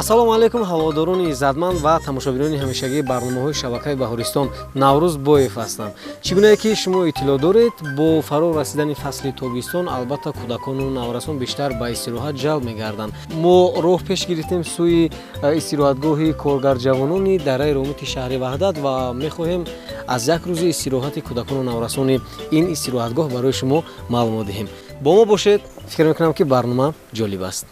ассалому алайкум ҳаводорони иззатманд ва тамошобинони ҳамешагии барномаҳои шабакаи баҳористон. Наврӯз Боев ҳастам. Чӣ гунае ки шумо иттилоъ доред, бо фаро расидани фасли тобистон албатта кӯдакону наврасон бештар ба истироҳат ҷалб мегарданд. Мо роҳ пеш гирифтем сӯи истироҳатгоҳи коргарҷавонони дараи ромити шаҳри Ваҳдат ва мехоҳем аз як рӯзи истироҳати кӯдакону наврасони ин истироҳатгоҳ барои шумо маълумот диҳем. бо мо бошед. фикр мекунам ки барнома ҷолиб аст.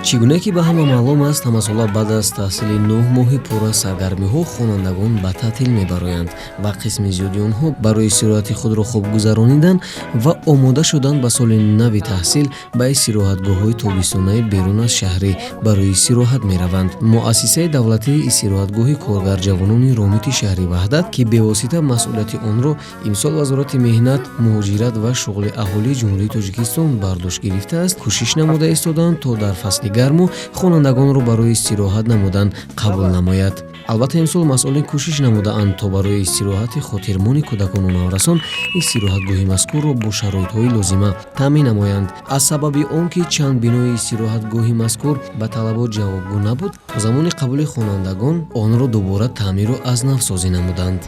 чӣ гуне ки ба ҳама маълум аст, ҳамасола баъд аз таҳсили 9 моҳи пурра саргармиҳо хонандагон ба таътил мебароянд ва қисми зиёди онҳо барои истироҳати худро хуб гузаронидан ва омода шудан ба соли нави таҳсил ба истироҳатгоҳҳои тобистонаи берун аз шаҳрӣ барои истироҳат мераванд. муассисаи давлатии истироҳатгоҳи коргарҷавонони ромити шаҳри Ваҳдат ки бевосита масъулияти онро имсол вазорати меҳнат, муҳоҷират ва шуғли аҳолии ҷумҳурии Тоҷикистон бардошт гирифтааст, кӯшиш намуда истоданд то дар фасли гарму хонандагонро барои истироҳат намудан қабул намояд. албатта имсол масъулин кӯшиш намудаанд то барои истироҳати хотирмони кӯдакону наврасон истироҳатгоҳи мазкурро бо шароитҳои лозима таъмин намоянд. аз сабаби он ки чанд бинои истироҳатгоҳи мазкур ба талабот ҷавобгӯ набуд, замони қабули хонандагон онро дубора таъмиру аз нав созӣ намуданд.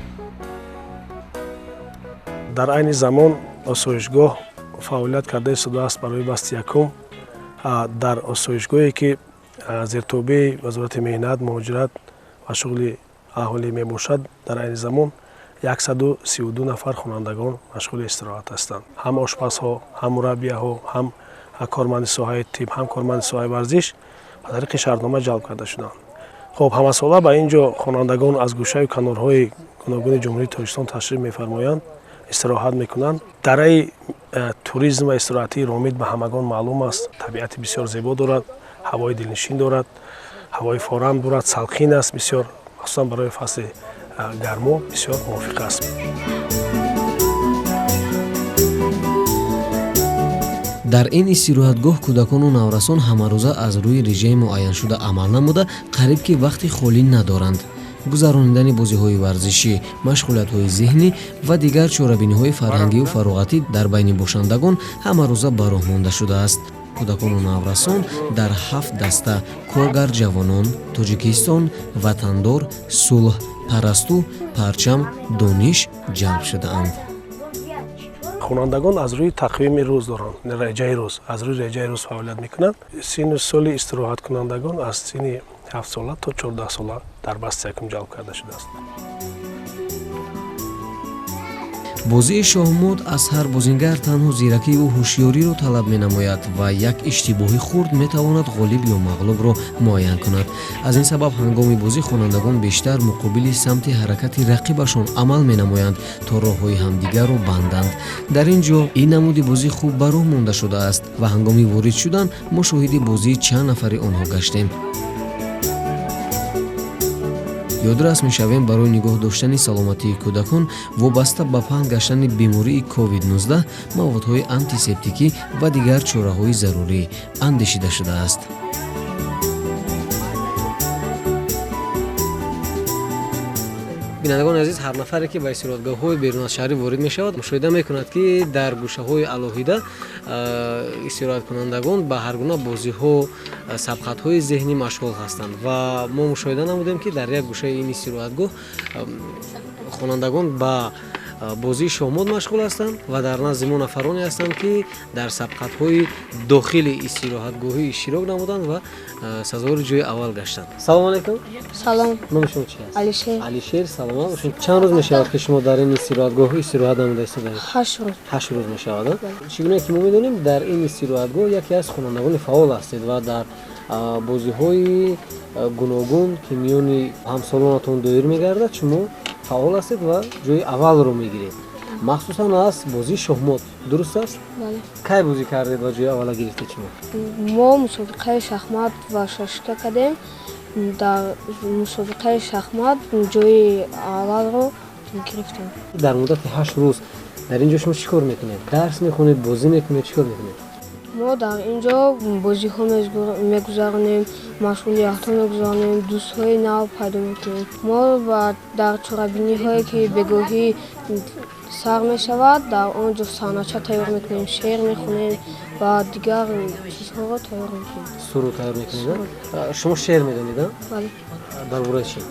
дар айни замон осоишгоҳ фаъолият карда истодааст барои басти якум. дар осоишгоҳе ки зертобии вазорати меҳнат, муҳоҷират ва шуғли аҳолӣ мебошад, дар айни замон 132 нафар хонандагон машғули истироҳат ҳастанд. ҳам ошпазҳо, ҳам мураббияҳо, ҳам корманди соҳаи тиб, ҳам корманди соҳаи варзиш ба тариқи шаҳрнома ҷалб карда шуданд. хоб ҳамасола ба ин ҷо хонандагон аз гӯшаю канорҳои гуногуни ҷумҳурии Тоҷикистон ташриф мефармоянд, истироҳат мекунанд. дараи туризм ва истироҳатии ромит ба ҳамагон маълум аст. табиати бисёр зебо дорад, ҳавои дилнишин дорад, ҳавои форам дорад, салқин аст, бисёр махсусан барои фасли гармо бисёр мувофиқ аст. дар ин истироҳатгоҳ кӯдакону наврасон ҳамарӯза аз рӯи реҷаи муайяншуда амал намуда қариб ки вақти холӣ надоранд. гузарониндани бозиҳои варзишӣ, машғулиятҳои зеҳнӣ ва дигар чорабиниҳои фарҳангию фароғатӣ дар байни бошандагон ҳамарӯза ба роҳ монда шудааст. кӯдакону наврасон дар 7 даста коргарҷавонон, тоҷикистон, ватандор, сулҳ, парасту, парчам, дониш ҷалб шудаанд. хонандагон аз рӯи тақвими рӯз доранд, реҷаи рӯз, аз рӯи реҷаи рӯз фаъолият мекунанд. синни соли истироҳаткунандагон аз синни 7 сола то 14 сола дар басти якум ҷалб карда шудааст. бозии шоҳмод аз ҳар бозингар танҳо зиракиву ҳушёриро талаб менамояд ва як иштибоҳи хурд метавонад ғолиб ё мағлубро муайян кунад. аз ин сабаб ҳангоми бозӣ хонандагон бештар муқобили самти ҳаракати рақибашон амал менамоянд то роҳҳои ҳамдигарро банданд. дар ин ҷо ин намуди бозӣ хуб ба роҳ монда шудааст ва ҳангоми ворид шудан мо шоҳиди бозии чанд нафари онҳо гаштем. ёдрас мешавем барои нигоҳ доштани саломатии кӯдакон вобаста ба паҳн гаштани бемории COVID-19 маводҳои антисептикӣ ва дигар чораҳои зарурӣ андешида шудааст. бинандагони азиз, ҳар нафаре ки ба истироҳатгоҳҳои берун аз шаҳрӣ ворид мешавад, мушоҳида мекунад ки дар гӯшаҳои алоҳида истироҳаткунандагон ба ҳар гуна бозиҳо, сабқатҳои зеҳнӣ машғул ҳастанд ва мо мушоҳида намудем ки дар як гӯшаи ин истироҳатгоҳ хонандагон ба бозии шоҳмод машғул ҳастанд ва дар назди мо нафароне ҳастанд ки дар сабқатҳои дохили истироҳатгоҳӣ иштирок намуданд ва сазовори ҷои аввал гаштанд. салом алайкум. салом. номи шумо чӣ аст? алишер. алишер, саломат бошед. чанд рӯз мешавад ки шумо дар ин истироҳатгоҳ истироҳат намуда истодаед? 8 рӯз. 8 рӯз мешавад. чӣ гуне ки мо медонем, дар ин истироҳатгоҳ яке аз хонандагони фаъол ҳастед ва дар бозиҳои гуногун ки миёни ҳамсолонатон доир мегардад, шумо фаъол ҳастед ва ҷои аввалро мегиред. махсусан аз бозии шоҳмод, дуруст аст? бале. кай бозӣ кардед ва ҷои аввала гирифтед шумо? мо мусобиқаи шахмат ва шашка кардем. дар мусобиқаи шахмат ҷои аввалро гирифтем. дар муддати 8 рӯз дар ин ҷо шумо чӣ кор мекунед? дарс мехонед, бозӣ мекунед, чӣ кор мекунед? мо дар ин ҷо бозиҳо мегузаронем, машғулиятҳо мегузаронем, дӯстҳои нав пайдо мекунем. мо дар чорабиниҳое ки бегоҳӣ сар мешавад, дар он ҷо саҳнача тайёр мекунем, шеър мехонем و دیگر چیزها را تیار میکنیم. سرود تیار میکنید؟ شما شعر میدونید؟ بله. درباره چی؟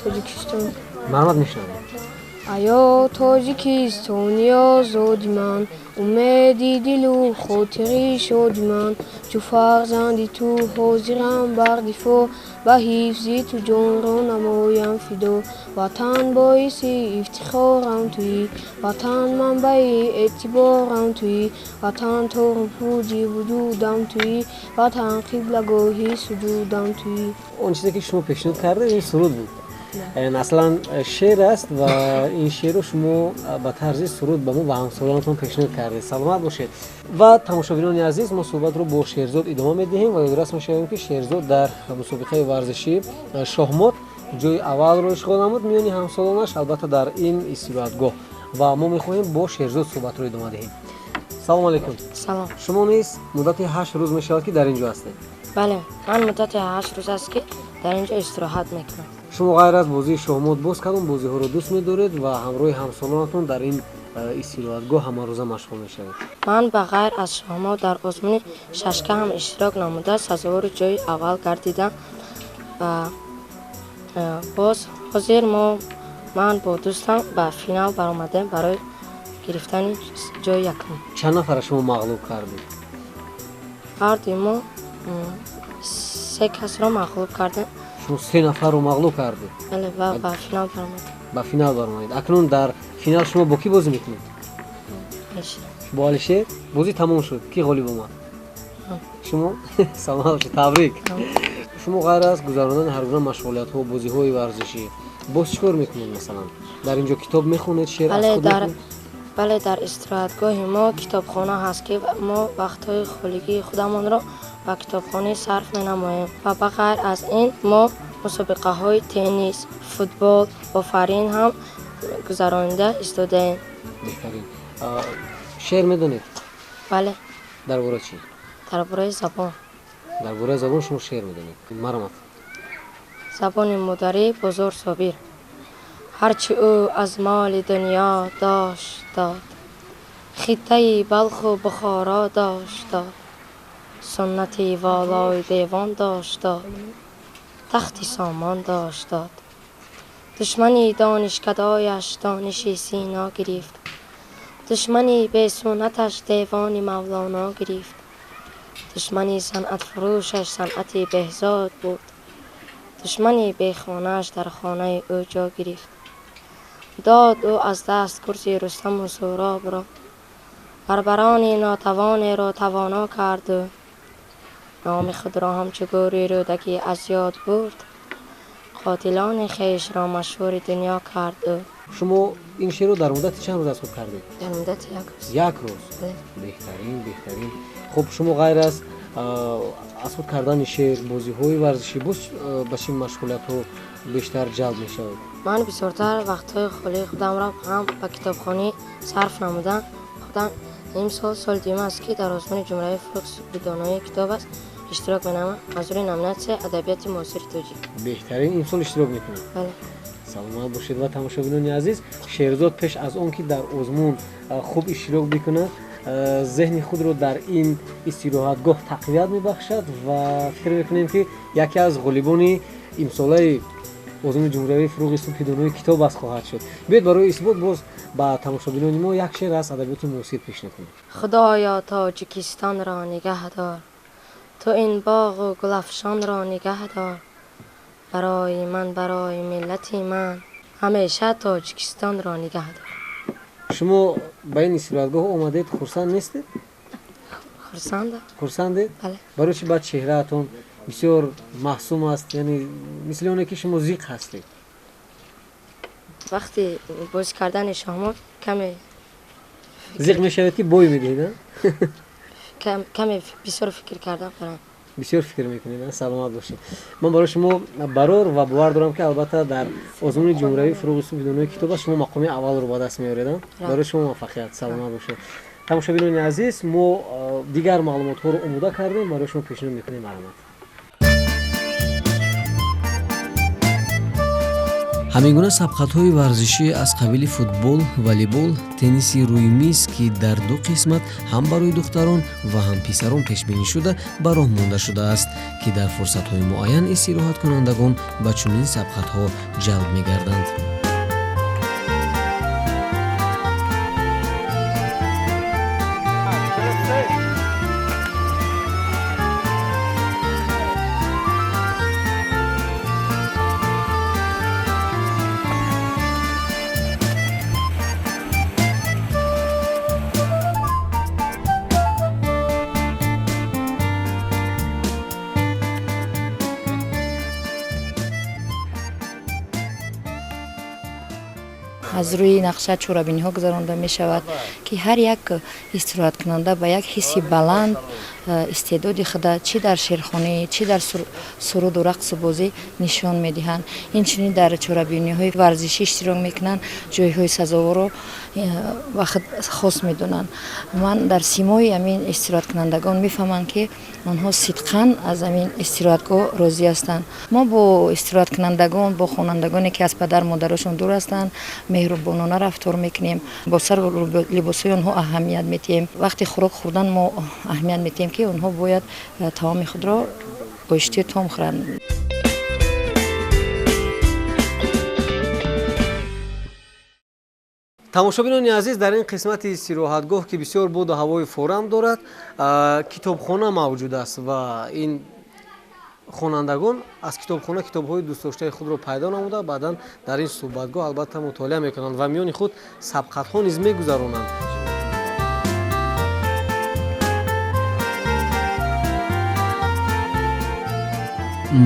تاجیکستان. محمد میشنوید. ایا تاجیکستانیا زادی من، امیدی دل و خاطری شادی من، چو فرزندی تو حاضرم بر دفاع، به حفظی تو جان را نمایم فدا. وطن باعث افتخارم تویی، وطن منبع اعتبارم تویی، وطن تا رفوج وجودم تویی، وطن قبلگاهی سجودم تویی. اون چیزی که شما پیشنهاد کرده این سرود بود. اصلا شعر است و این شعر رو شما به طرز سرود به ما و همسالانتون پیشنهاد کرده. سلامت باشید. و تماشاگران عزیز، ما صحبت رو با شهرزاد ادامه میدهیم و یادآور میشویم که شهرزاد در مسابقه ورزشی شاهمات جای اول رو اشغال نمود میانی همسالانش، البته در این استراحتگاه، و ما میخواهیم با شهرزاد صحبت رو ادامه دهیم. سلام علیکم. سلام. شما نیز مدت 8 روز میشود که در اینجا هستید؟ بله، من مدت 8 روز است که در اینجا استراحت میکنم. شما غیر از بازی شاهمات باز کدام بازی ها رو دوست می‌دارید و همراه همسالانتون در این استراحتگاه همه روزه مشغول میشوید؟ من به غیر از شاهمات در آزمون ششکه هم اشتراک نموده سزاوار جای اول گردیدم و باز حاضر من با دوستم به فینال برآمدیم برای گرفتن جای یکم. چند نفر شما مغلوب کردید؟ هر دوی ما 3 کس را مغلوب کردیم. شما 3 نفر رو مغلوب کردید؟ بله، و به فینال برآمدیم. به فینال برآمدید. اکنون در فینال شما با کی بازی میکنید؟ با علیشیر. بازی تمام شد. کی غالب اومد؟ شما سلام باشید. تبریک. شما غیر از گذراندن هر گونه مشغولیت ها و بازی های ورزشی باز چیکار میکنید؟ مثلا در اینجا کتاب میخونید، شعر از خود میخونید؟ بله، در استراحتگاه ما کتابخانه هست که ما وقت‌های خالی خودمان را به کتابخانه صرف می‌نماییم و بغیر از این ما مسابقه‌های تنیس، فوتبال، آفرین هم گذرانده ایستاده‌ایم. بهترین. شعر میدونید؟ بله. درباره چی؟ درباره زبان. درباره زبان شما شعر میدونید؟ مرحمت. زبان مادری بزرگ صابر، هرچی او از مال دنیا داشت داد، خطه بلخ و بخارا داشت داد، سنتی والای دیوان داشت داد، تختی سامان داشت داد. دشمنی دانشکدایش دانش سینا گرفت، دشمنی به سنتش دیوان مولانا گرفت، دشمنی صنعت فروشش صنعت بهزاد بود، دشمنی به خانهش در خانه او جا گرفت. داد او از دست کرسی رستم و سهراب را، بربران ناتوان را توانا کرد و نام خود را همچو گوری رودکی از یاد برد، قاتلان خویش را مشهور دنیا کرد و. شما این شعر رو در مدت چند روز از خود کردید؟ در مدت 1 روز. 1 روز. بهترین. خب شما غیر از خود کردن شعر، بازی های ورزشی باز به چه مشغولیت ها بیشتر جلب میشوید؟ من بسیارتر وقت‌های خالی خودم را هم به کتابخانه صرف نمودم. خودم این سال دیگه است که در آزمون جمهوری فروغ بدانای کتاب است اشتراک می‌نمایم از روی نامزد ادبیات معاصر تاجیک. بهترین این سال اشتراک میکنید؟ بله. سلامت باشید. و تماشاگران عزیز، شهرزاد پیش از اون که در آزمون خوب اشتراک بکنه ذهن خود رو در این استراحتگاه تقویت میبخشد و فکر میکنیم که یکی از غالبان امساله آزمون جمهوری فروغ بدانای کتاب است خواهد شد. بیاید برای اثبات باز با تماشاگران ما یک شعر از ادبیات معاصر پیشنهاد کنیم. خدایا تاجیکستان را نگه دار، تو این باغ و گلفشان را نگه دار، برای من، برای ملت من، همیشه تاجیکستان را نگه دار. شما به این استراحتگاه آمدید، خرسند نیستید؟ خرسندید؟ بله. برای چی بعد چهرهتون بسیار محسوم است، یعنی مثل اونه که شما زیق هستید؟ وقتی بازی کردن شاهمات کمی زیق میشوید که بوی میدید؟ کمی بسیار فکر کردم کنم. بسیار فکر میکنید. سلامت باشید. من برای شما برار و باور دارم که البته در آزمون جمهوری فروغ بدانای کتاب شما مقام اول رو با دست میارید. برای شما موفقیت. سلامت باشید. تماشاگران عزیز، ما دیگر معلومات ها رو آماده کردیم، برای شما پیشنهاد میکنیم. مرحمت. ҳамин гуна сабқатҳои варзишӣ аз қабили футбол, волейбол, тенниси рӯи миз ки дар ду қисмат ҳам барои духтарон ва ҳам писарон пешбинӣ шуда ба роҳ монда шудааст, ки дар фурсатҳои муайян истироҳаткунандагон ба чунин сабқатҳо ҷалб мегарданд. аз рӯи нақша чорабиниҳо гузаронда мешавад, ки ҳар як истироҳаткунанда ба як ҳисси баланд истеъдоди худа чӣ дар шеърхонӣ, чӣ дар суруду рақсу бозӣ нишон медиҳанд. Инчунин дар чорабиниҳои варзишӣ иштирок мекунанд, ҷойҳои сазоворро ба худ хос медонанд. Ман дар симои амин истироҳаткунандагон мефаҳмам, ки онҳо сидқан аз амин истироҳатгоҳ розӣ ҳастанд. Мо бо истироҳаткунандагон, бо хонандагоне ки аз падар модарашон дур ҳастанд, меҳрубонона рафтор мекунем, бо сару либосҳои онҳо аҳамият медиҳем. вақти хӯрок хӯрдан мо аҳамият медиҳем, ки онҳо бояд таоми худро бо иштиётом хӯранд. тамошобинони азиз, дар ин қисмати истироҳатгоҳ ки бисёр боду ҳавои форам дорад, китобхона мавҷуд аст ва ин хонандагон аз китобхона китобҳои дӯстдоштаи худро пайдо намуда баъдан дар ин суҳбатгоҳ албатта мутолиа мекунанд ва миёни худ сабқатҳо низ мегузаронанд.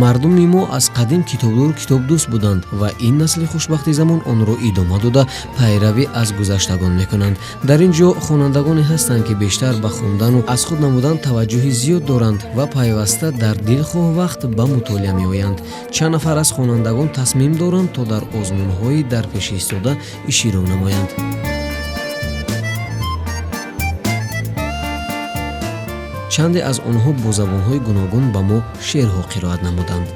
мардуми мо аз қадим китобдору китобдӯст буданд ва ин насли хушбахти замон онро идома дода пайравӣ аз гузаштагон мекунанд. дар ин ҷо хонандагоне ҳастанд ки бештар ба хондану аз худ намудан таваҷҷӯҳи зиёд доранд ва пайваста дар дилхоҳ вақт ба мутолиа меоянд. чанд нафар аз хонандагон тасмим доранд то дар озмунҳои дар пеш истода иштирок намоянд. чанде аз онҳо бо забонҳои гуногун ба мо шеърҳо қироат намуданд.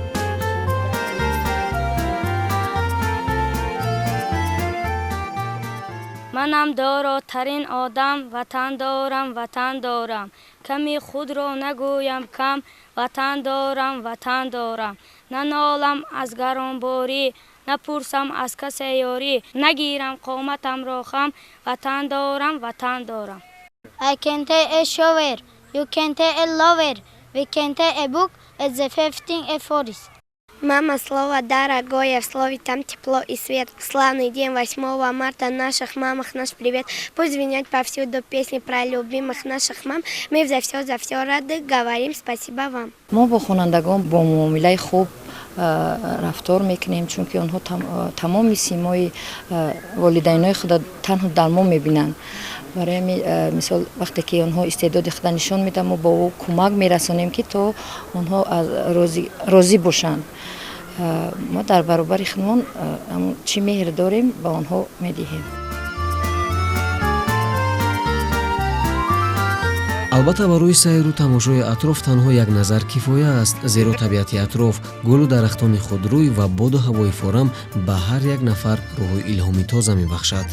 манам доротарин одам, ватан дорам, ватан дорам. ками худро нагӯям кам, ватан дорам, ватан дорам. нанолам аз гаронборӣ, напурсам аз касе ёрӣ. нагирам қоматамро хам, ватан дорам, ватан дорам. I can take a shower, you can take a lover, we can take a book at the 15 a forest. Мама, слово дорогое, в слове там тепло и свет. Славный день 8 марта, наших мамах наш привет. Пусть звенят повсюду песни про любимых наших мам. Мы за все рады говорим спасибо вам. мо бо хонандагон бо муомилаи хуб рафтор мекунем, чунки онҳо тамоми симои волидайнои худа танҳо дар мо мебинанд. барои мисол вақте ки онҳо истеъдоди худа нишон медиҳанд, мо бо кӯмак мерасонем, ки то онҳо розӣ бошанд. мо дар баробари худмон чӣ меҳр дорем ба онҳо медиҳем. албатта барои сайру тамошои атроф танҳо як назар кифоя аст, зеро табиати атроф, гулу дарахтони худрӯй ва боду ҳавои форам ба ҳар як нафар рӯҳу илҳоми тоза мебахшад.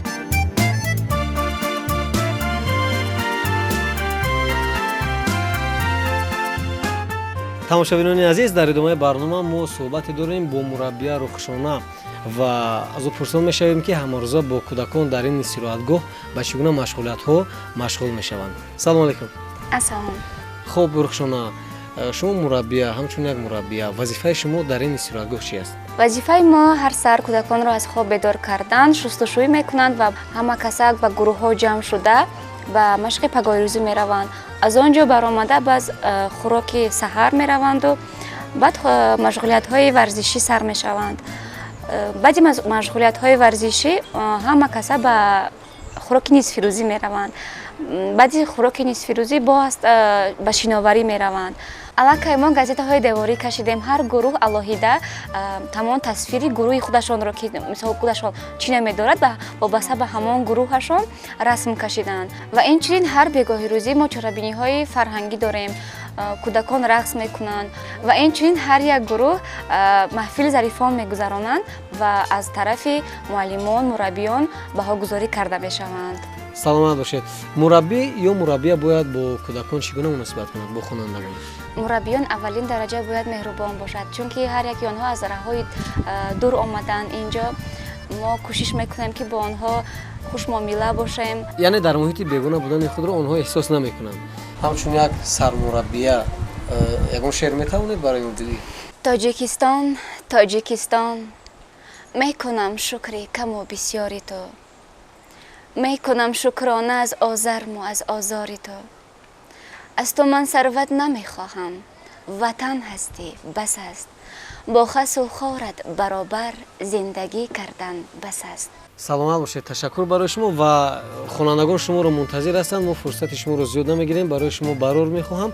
тамошобинони азиз, дар идомаи барнома мо суҳбате дорем бо мураббия рухшона ва аз ӯ пурсон мешавем, ки ҳамарӯза бо кӯдакон дар ин истироҳатгоҳ ба чӣ гуна машғулиятҳо машғул мешаванд. салому алайкум. Ассалам. хуб рухшона, шумо мураббия, ҳамчун як мураббия, вазифаи шумо дар ин истироҳатгоҳ чи аст? вазифаи мо ҳар сар кӯдаконро аз хоб бедор кардан, шустушӯӣ мекунанд ва ҳама касак ба гурӯҳҳо ҷамъ шуда ба машқи пагойрӯзӣ мераванд. аз он ҷо баромада баъз хӯроки саҳар мераванду баъд машғулиятҳои варзишӣ сар мешаванд. баъди машғулиятҳои варзишӣ ҳама каса ба хӯроки нисфирӯзӣ мераванд. баъди хӯроки нисфирӯзӣ боз ба шиноварӣ мераванд. аллакай мо газетаҳои деворӣ кашидем, ҳар гурӯҳ алоҳида тамом тасвири гурӯҳи худашонро ки мисол худашон чӣ намедорад вобаста ба ҳамон гурӯҳашон расм кашиданд. ва инчунин ҳар бегоҳи рӯзӣ мо чорабиниҳои фарҳангӣ дорем. кӯдакон рақс мекунанд ва инчунин ҳар як гурӯҳ маҳфили зарифон мегузаронанд ва аз тарафи муаллимон мураббиён баҳогузорӣ карда мешаванд. саломат бошед. мураббӣ ё мураббия бояд бо кӯдакон чӣ гуна муносибат кунад бо хонандагон? мураббиён аввалин дараҷа бояд меҳрубон бошад, чунки ҳар яки онҳо аз раҳҳои дур омаданд инҷо. мо кӯшиш мекунем ки бо онҳо хушмуомила бошем. яъне дар муҳити бегона будани худро онҳо эҳсос намекунанд. ҳамчун як сармураббия ягон шеър метавонед барои мудирӣ? тоҷикистон тоҷикистон мекунам шукри каму бисёри ту, мекунам шукрона аз озарму аз озори ту. аз ту ман сарват намехоҳам, ватан ҳастӣ бас аст, бо хасу хорат баробар зиндагӣ кардан бас аст. саломат бошед. ташаккур барои шумо ва хонандагон шуморо мунтазир ҳастанд. мо фурсати шуморо зиёд намегирем, барои шумо барор мехоҳам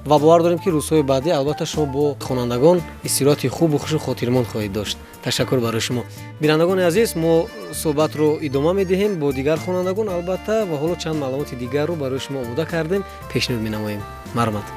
ва бовар дорем ки рӯзҳои баъдӣ албатта шумо бо хонандагон истироҳати хубу хушу хотирмонд хоҳед дошт. ташаккур барои шумо. бинандагони азиз, мо суҳбатро идома медиҳем бо дигар хонандагон албатта ва ҳоло чанд маълумоти дигарро барои шумо омода кардем, пешниҳод менамоем. марҳамат.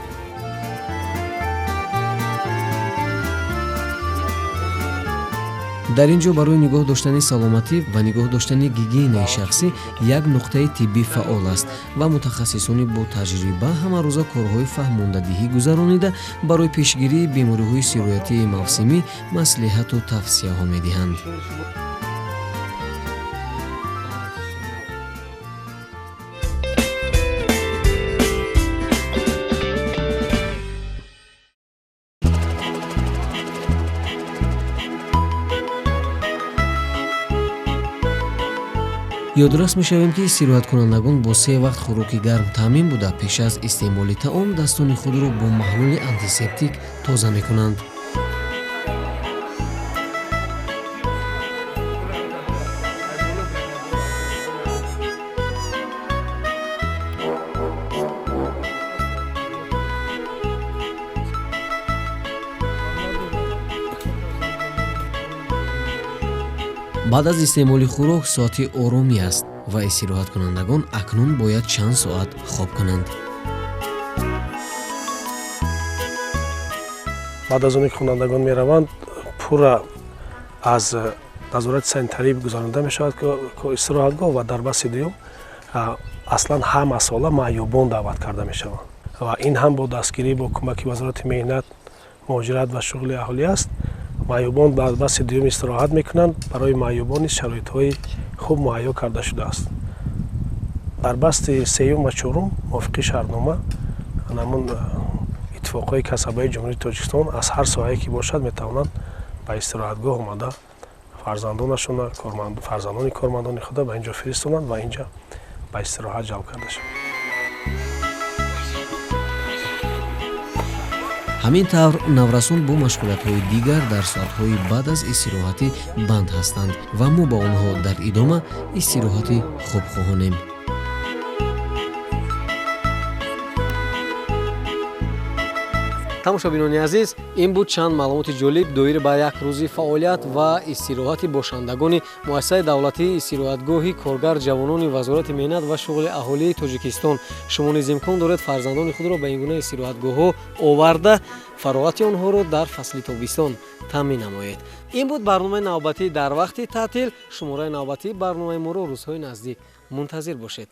дар ин ҷо барои нигоҳ доштани саломатӣ ва нигоҳ доштани гигиенаи шахсӣ як нуқтаи тиббӣ фаъол аст ва мутахассисони бо таҷриба ҳамарӯза корҳои фаҳмондадиҳӣ гузаронида барои пешгирии бемориҳои сироятии мавсимӣ маслиҳату тавсияҳо медиҳанд. ёдрас мешавем ки истироҳаткунандагон бо 3 вақт хӯроки гарм таъмин буда пеш аз истеъмоли таом дастони худро бо маҳлули антисептик тоза мекунанд. баъд аз истеъмоли хӯрок соати оромӣ аст ва истироҳаткунандагон акнун бояд чанд соат хоб кунанд. баъд аз оне ки хонандагон мераванд, пурра аз назорати санитарӣ гузаронида мешавад истироҳатгоҳ ва дар баси дуюм аслан ҳама сола маъюбон даъват карда мешаванд ва ин ҳам бо дастгирӣ бо кӯмаки вазорати меҳнат, муҳоҷират ва шуғли аҳолӣ аст. маъюбон дар баси дуюм истироҳат мекунанд. барои маъюбон низ шароитҳои хуб муҳайё карда шудааст. дар басти сеюм ва чорум мувофиқи шаҳрнома намун иттифоқҳои касабаи ҷумҳурии Тоҷикистон аз ҳар соҳае ки бошад метавонанд ба истироҳатгоҳ омада фарзандони кормандони худа ба ин ҷо фиристонанд ва ин ҷо ба истироҳат ҷалб карда шаванд. ҳамин тавр наврасон бо машғулиятҳои дигар дар соатҳои баъд аз истироҳатӣ банд ҳастанд ва мо ба онҳо дар идома истироҳати хуб хоҳонем. тамошобинони азиз, ин буд чанд маълумоти ҷолиб доир ба як рӯзи фаъолият ва истироҳати бошандагони муассисаи давлатии истироҳатгоҳи коргар ҷавонони вазорати меҳнат ва шуғли аҳолии Тоҷикистон. шумо низ имкон доред фарзандони худро ба ин гуна истироҳатгоҳҳо оварда фароғати онҳоро дар фасли тобистон таъмин намоед. ин буд барномаи навбатӣ дар вақти таътил. шумораи навбатии барномаи моро рӯзҳои наздик мунтазир бошед.